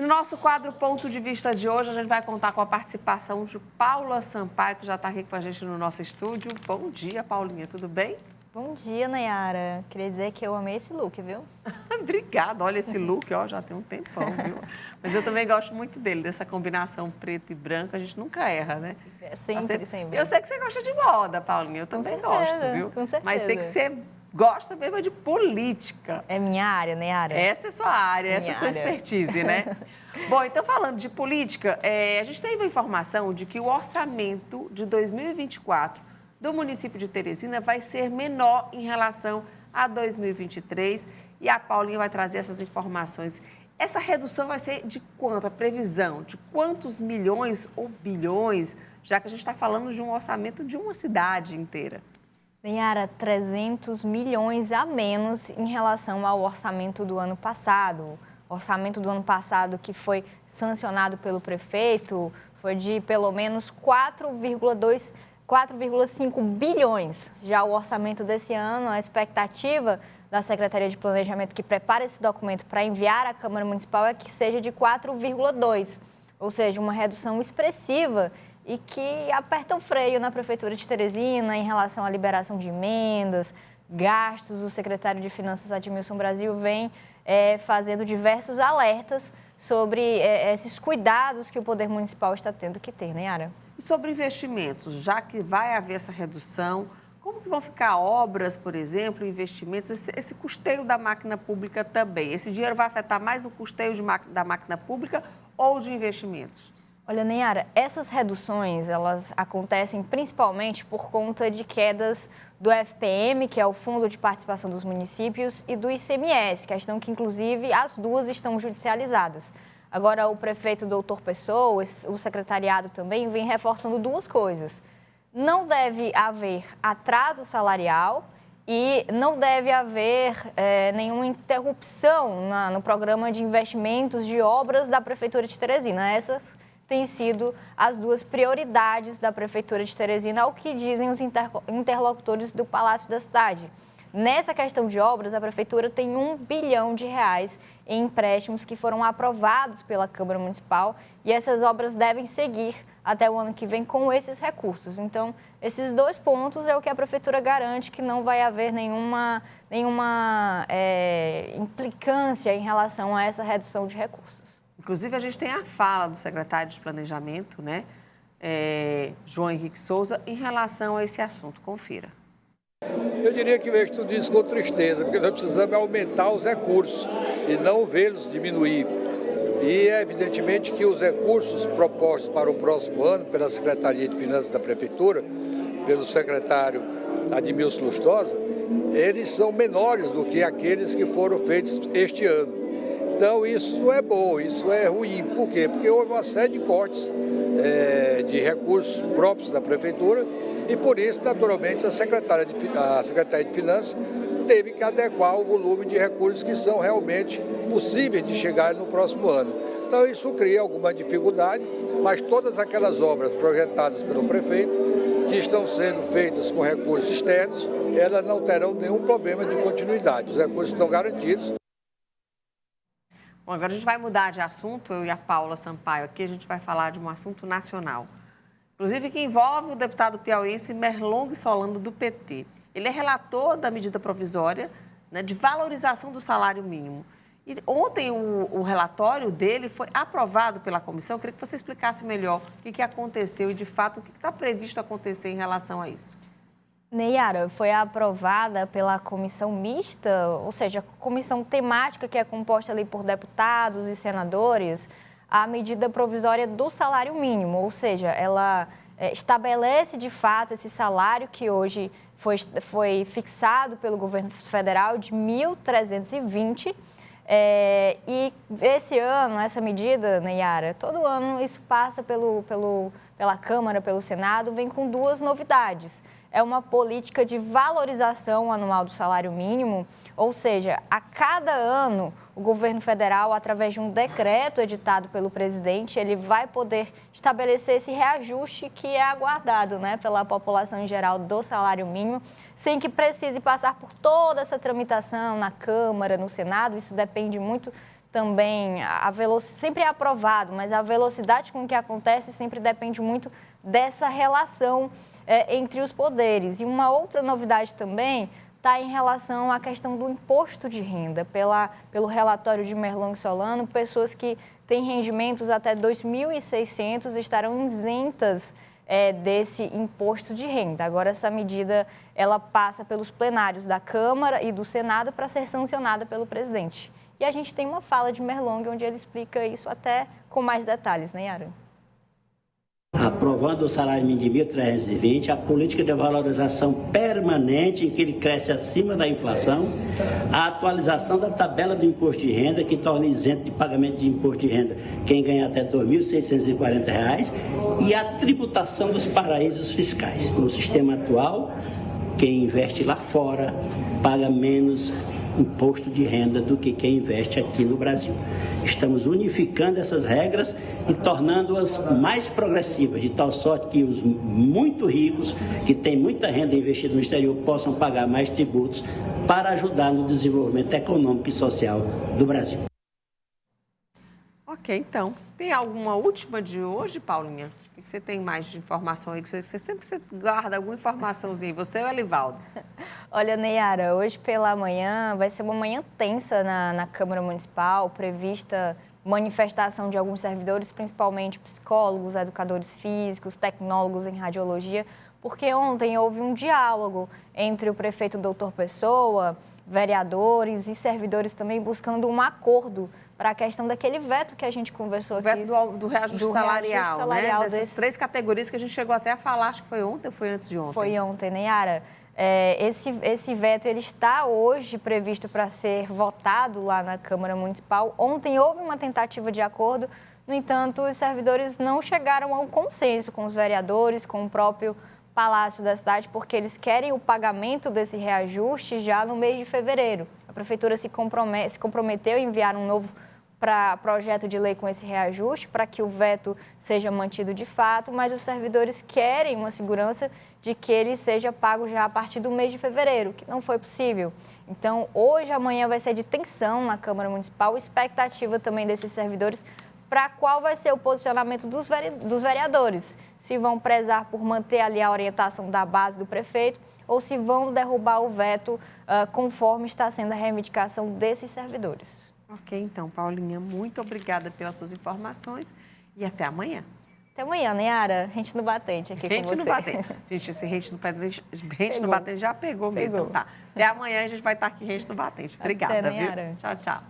no nosso quadro Ponto de Vista de hoje, a gente vai contar com a participação de Paula Sampaio, que já está aqui com a gente no nosso estúdio. Bom dia, Paulinha, tudo bem? Bom dia, Nayara. Queria dizer que eu amei esse look, viu? Obrigada. Olha esse look, ó, já tem um tempão, viu? Mas eu também gosto muito dele, dessa combinação preto e branco. A gente nunca erra, né? Sempre. Eu sei que você gosta de moda, Paulinha. Eu também gosto, viu? Com certeza. Mas sei que você gosta mesmo de política. É minha área, Nayara. Essa é sua área, essa é sua expertise, né? Bom, então falando de política, a gente teve a informação de que o orçamento de 2024 do município de Teresina vai ser menor em relação a 2023 e a Paulinha vai trazer essas informações. Essa redução vai ser de quanto? A previsão de quantos milhões ou bilhões, já que a gente está falando de um orçamento de uma cidade inteira? Nayara, 300 milhões a menos em relação ao orçamento do ano passado. O orçamento do ano passado que foi sancionado pelo prefeito foi de pelo menos 4,5 bilhões. Já o orçamento desse ano, a expectativa da Secretaria de Planejamento que prepara esse documento para enviar à Câmara Municipal é que seja de 4,2, ou seja, uma redução expressiva e que aperta o freio na Prefeitura de Teresina em relação à liberação de emendas, gastos. O secretário de Finanças, Admilson Brasil, vem fazendo diversos alertas sobre esses cuidados que o Poder Municipal está tendo que ter, né, Yara? E sobre investimentos, já que vai haver essa redução, como que vão ficar obras, por exemplo, investimentos, esse custeio da máquina pública também? Esse dinheiro vai afetar mais no custeio da máquina pública ou de investimentos? Olha, Nayara, essas reduções, elas acontecem principalmente por conta de quedas do FPM, que é o Fundo de Participação dos Municípios, e do ICMS, questão que, inclusive, as duas estão judicializadas. Agora, o prefeito Doutor Pessoa, o secretariado também, vem reforçando duas coisas. Não deve haver atraso salarial e não deve haver nenhuma interrupção no programa de investimentos de obras da Prefeitura de Teresina. Essas têm sido as duas prioridades da Prefeitura de Teresina, ao que dizem os interlocutores do Palácio da Cidade. Nessa questão de obras, a Prefeitura tem R$1 bilhão em empréstimos que foram aprovados pela Câmara Municipal e essas obras devem seguir até o ano que vem com esses recursos. Então, esses dois pontos é o que a Prefeitura garante que não vai haver nenhuma implicância em relação a essa redução de recursos. Inclusive, a gente tem a fala do secretário de Planejamento, né, João Henrique Souza, em relação a esse assunto. Confira. Eu diria que vejo tudo isso com tristeza, porque nós precisamos aumentar os recursos e não vê-los diminuir. E é evidentemente que os recursos propostos para o próximo ano pela Secretaria de Finanças da Prefeitura, pelo secretário Admilson Lustosa, eles são menores do que aqueles que foram feitos este ano. Então isso não é bom, isso é ruim. Por quê? Porque houve uma série de cortes de recursos próprios da Prefeitura e por isso, naturalmente, a Secretaria de Finanças teve que adequar o volume de recursos que são realmente possíveis de chegar no próximo ano. Então isso cria alguma dificuldade, mas todas aquelas obras projetadas pelo prefeito, que estão sendo feitas com recursos externos, elas não terão nenhum problema de continuidade. Os recursos estão garantidos. Bom, agora a gente vai mudar de assunto, eu e a Paula Sampaio aqui, a gente vai falar de um assunto nacional. Inclusive que envolve o deputado piauiense Merlong Solano, do PT. Ele é relator da medida provisória, né, de valorização do salário mínimo. E ontem o relatório dele foi aprovado pela comissão. Eu queria que você explicasse melhor o que aconteceu e, de fato, o que está previsto acontecer em relação a isso. Nayara, foi aprovada pela comissão mista, ou seja, comissão temática que é composta ali por deputados e senadores, a medida provisória do salário mínimo, ou seja, ela estabelece de fato esse salário que hoje foi fixado pelo governo federal de 1.320. E esse ano, essa medida, Nayara, todo ano isso passa pela Câmara, pelo Senado, vem com duas novidades. É uma política de valorização anual do salário mínimo, ou seja, a cada ano o governo federal, através de um decreto editado pelo presidente, ele vai poder estabelecer esse reajuste que é aguardado, né, pela população em geral do salário mínimo, sem que precise passar por toda essa tramitação na Câmara, no Senado. Isso depende muito também, sempre é aprovado, mas a velocidade com que acontece sempre depende muito dessa relação entre os poderes. E uma outra novidade também está em relação à questão do imposto de renda. Pelo relatório de Merlong Solano, pessoas que têm rendimentos até 2.600 estarão isentas desse imposto de renda. Agora, essa medida ela passa pelos plenários da Câmara e do Senado para ser sancionada pelo presidente. E a gente tem uma fala de Merlong onde ele explica isso até com mais detalhes, né, Yara? Aprovando o salário mínimo de 1.320, a política de valorização permanente em que ele cresce acima da inflação, a atualização da tabela do imposto de renda, que torna isento de pagamento de imposto de renda quem ganha até R$ 2.640, e a tributação dos paraísos fiscais. No sistema atual, quem investe lá fora paga menos imposto de renda do que quem investe aqui no Brasil. Estamos unificando essas regras e tornando-as mais progressivas, de tal sorte que os muito ricos, que têm muita renda investida no exterior, possam pagar mais tributos para ajudar no desenvolvimento econômico e social do Brasil. Ok, então. Tem alguma última de hoje, Paulinha? O que você tem mais de informação aí? Você sempre guarda alguma informaçãozinha. Você ou Elivaldo? Olha, Neyara, hoje pela manhã vai ser uma manhã tensa na Câmara Municipal, prevista manifestação de alguns servidores, principalmente psicólogos, educadores físicos, tecnólogos em radiologia, porque ontem houve um diálogo entre o prefeito Doutor Pessoa, vereadores e servidores também buscando um acordo para a questão daquele veto que a gente conversou aqui. O veto do reajuste salarial, né? Dessas três categorias que a gente chegou até a falar, acho que foi ontem ou foi antes de ontem? Foi ontem, né, Yara? Esse veto ele está hoje previsto para ser votado lá na Câmara Municipal. Ontem houve uma tentativa de acordo, no entanto, os servidores não chegaram a um consenso com os vereadores, com o próprio Palácio da Cidade, porque eles querem o pagamento desse reajuste já no mês de fevereiro. A Prefeitura se comprometeu a enviar um novo projeto de lei com esse reajuste para que o veto seja mantido de fato, mas os servidores querem uma segurança de que ele seja pago já a partir do mês de fevereiro, que não foi possível. Então, hoje, amanhã vai ser de tensão na Câmara Municipal, expectativa também desses servidores para qual vai ser o posicionamento dos vereadores. Se vão prezar por manter ali a orientação da base do prefeito ou se vão derrubar o veto conforme está sendo a reivindicação desses servidores. Ok, então, Paulinha, muito obrigada pelas suas informações e até amanhã. Até amanhã, Neyara. Rente no batente aqui com você. Rente no batente. Gente, esse rente no batente já pegou mesmo. Então, tá. Até amanhã a gente vai estar aqui rente no batente. Obrigada, até, Neyara. Viu? Tchau, tchau.